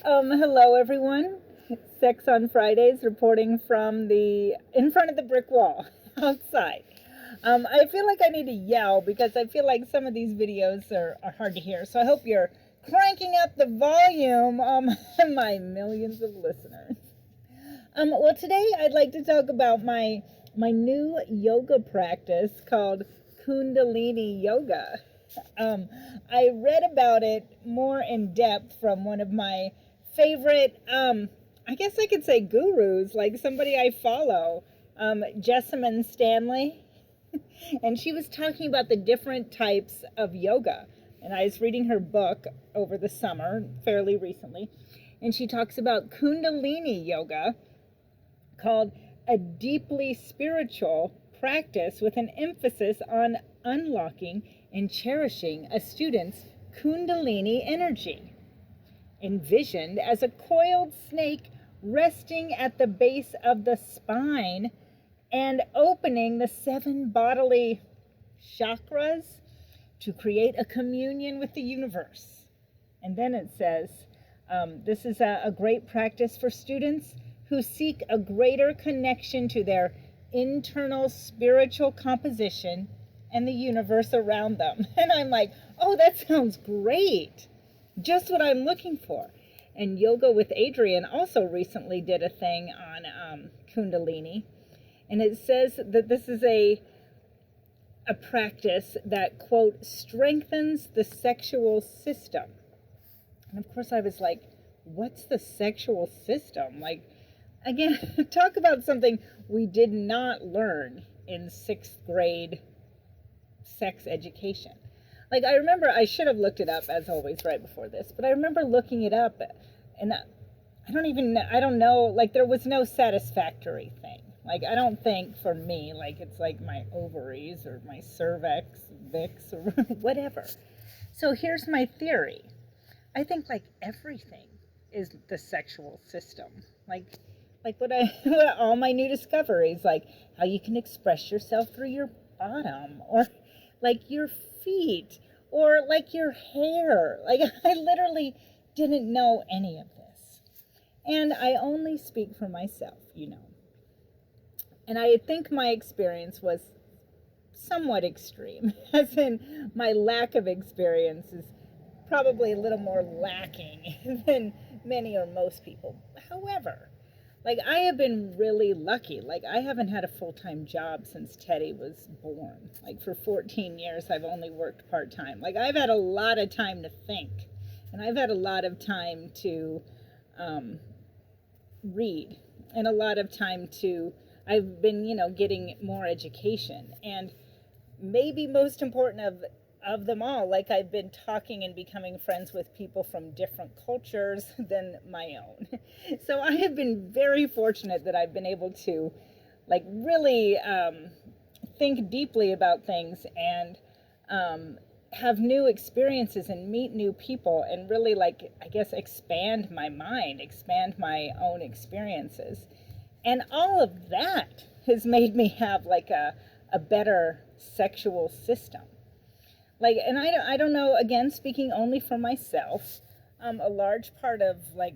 Hello everyone. Sex on Fridays reporting from in front of the brick wall outside. I feel like I need to yell because I feel like some of these videos are hard to hear. So I hope you're cranking up the volume on my millions of listeners. Well, today I'd like to talk about my new yoga practice called Kundalini Yoga. I read about it more in depth from one of my favorite, I guess I could say gurus, like somebody I follow, Jessamine Stanley. And she was talking about the different types of yoga. And I was reading her book over the summer, fairly recently. And she talks about Kundalini Yoga, called a deeply spiritual practice with an emphasis on unlocking and cherishing a student's Kundalini energy, envisioned as a coiled snake resting at the base of the spine and opening the 7 bodily chakras to create a communion with the universe. And then it says, this is a great practice for students who seek a greater connection to their internal spiritual composition and the universe around them. And I'm like, oh, that sounds great. Just what I'm looking for. And Yoga with Adriene also recently did a thing on Kundalini. And it says that this is a practice that, quote, strengthens the sexual system. And of course I was like, what's the sexual system? Like, again, talk about something we did not learn in 6th grade sex education. Like, I remember, I should have looked it up, as always, right before this, but I remember looking it up, and I don't know, like, there was no satisfactory thing. Like, I don't think, for me, like, it's like my ovaries, or my cervix, vix, or whatever. So here's my theory. I think, like, everything is the sexual system. Like what all my new discoveries, like how you can express yourself through your bottom, or like your feet, or like your hair. Like, I literally didn't know any of this. And I only speak for myself, And I think my experience was somewhat extreme, as in my lack of experience is probably a little more lacking than many or most people. However, like, I have been really lucky. Like, I haven't had a full-time job since Teddy was born. Like, for 14 years, I've only worked part-time. Like, I've had a lot of time to think. And I've had a lot of time to read. And a lot of time I've been, getting more education. And maybe most important of them all, like, I've been talking and becoming friends with people from different cultures than my own. So I have been very fortunate that I've been able to, like, really think deeply about things and have new experiences and meet new people and really, like, I guess, expand my mind, expand my own experiences. And all of that has made me have, like, a better sexual system. Like, and I don't know, again, speaking only for myself, a large part of, like,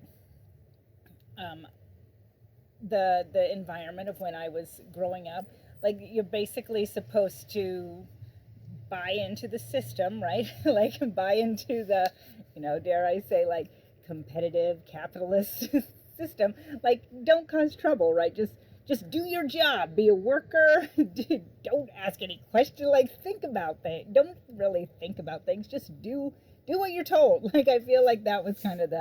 the environment of when I was growing up, like, you're basically supposed to buy into the system, right? Like, buy into the, dare I say, like, competitive capitalist system. Like, don't cause trouble, right? Just do your job. Be a worker. Don't ask any questions. Like, think about things. Don't really think about things. Just do what you're told. Like, I feel like that was kind of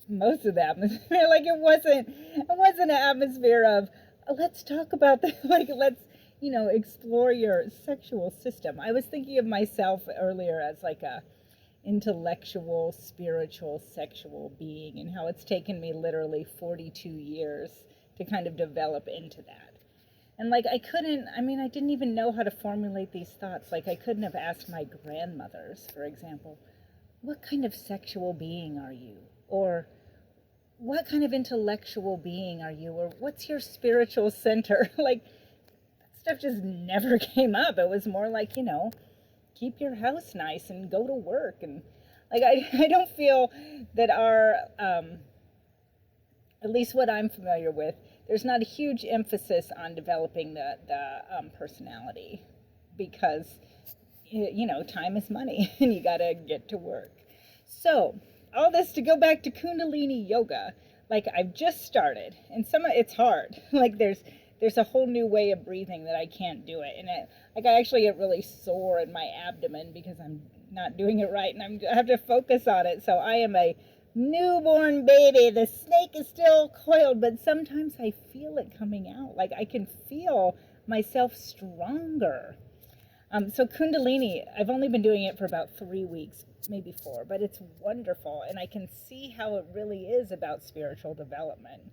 most of the atmosphere. Like, it wasn't an atmosphere of, let's talk about that. Like, let's, explore your sexual system. I was thinking of myself earlier as like a intellectual, spiritual, sexual being, and how it's taken me literally 42 years to kind of develop into that. And, like, I didn't even know how to formulate these thoughts. Like, I couldn't have asked my grandmothers, for example, what kind of sexual being are you? Or what kind of intellectual being are you? Or what's your spiritual center? Like, that stuff just never came up. It was more like, keep your house nice and go to work. And Like, I don't feel that our, at least what I'm familiar with, there's not a huge emphasis on developing the personality, because, you know, time is money and you got to get to work. So, all this to go back to Kundalini yoga. Like, I've just started, and it's hard. Like, there's a whole new way of breathing that I can't do it, and I actually get really sore in my abdomen because I'm not doing it right, and I have to focus on it. So I am a newborn baby. The snake is still coiled, but sometimes I feel it coming out. Like, I can feel myself stronger. So Kundalini, I've only been doing it for about 3 weeks, maybe 4, but it's wonderful, and I can see how it really is about spiritual development.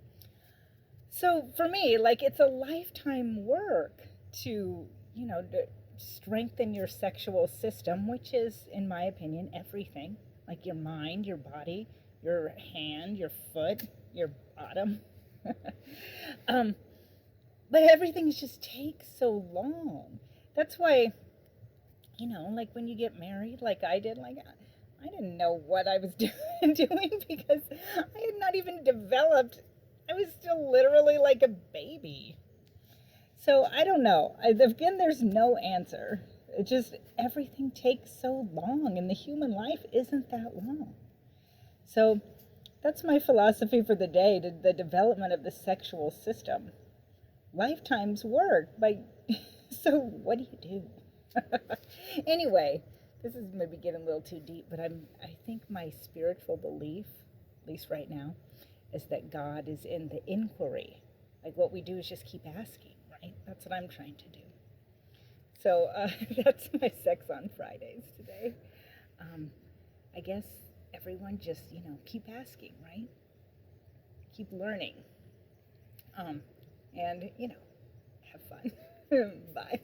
So for me, like, it's a lifetime work to, you know, to strengthen your sexual system, which is, in my opinion, everything. Like your mind, your body, your hand, your foot, your bottom. But everything just takes so long. That's why, you know, like when you get married, like I did, like I didn't know what I was doing because I had not even developed. I was still literally like a baby. So I don't know. Again, there's no answer. It just, everything takes so long, and the human life isn't that long. So that's my philosophy for the day, the development of the sexual system. Lifetimes work. So what do you do? Anyway, this is maybe getting a little too deep, but I think my spiritual belief, at least right now, is that God is in the inquiry. Like, what we do is just keep asking, right? That's what I'm trying to do. So that's my Sex on Fridays today. I guess everyone just, you know, keep asking, right? Keep learning. And, you know, have fun. Bye.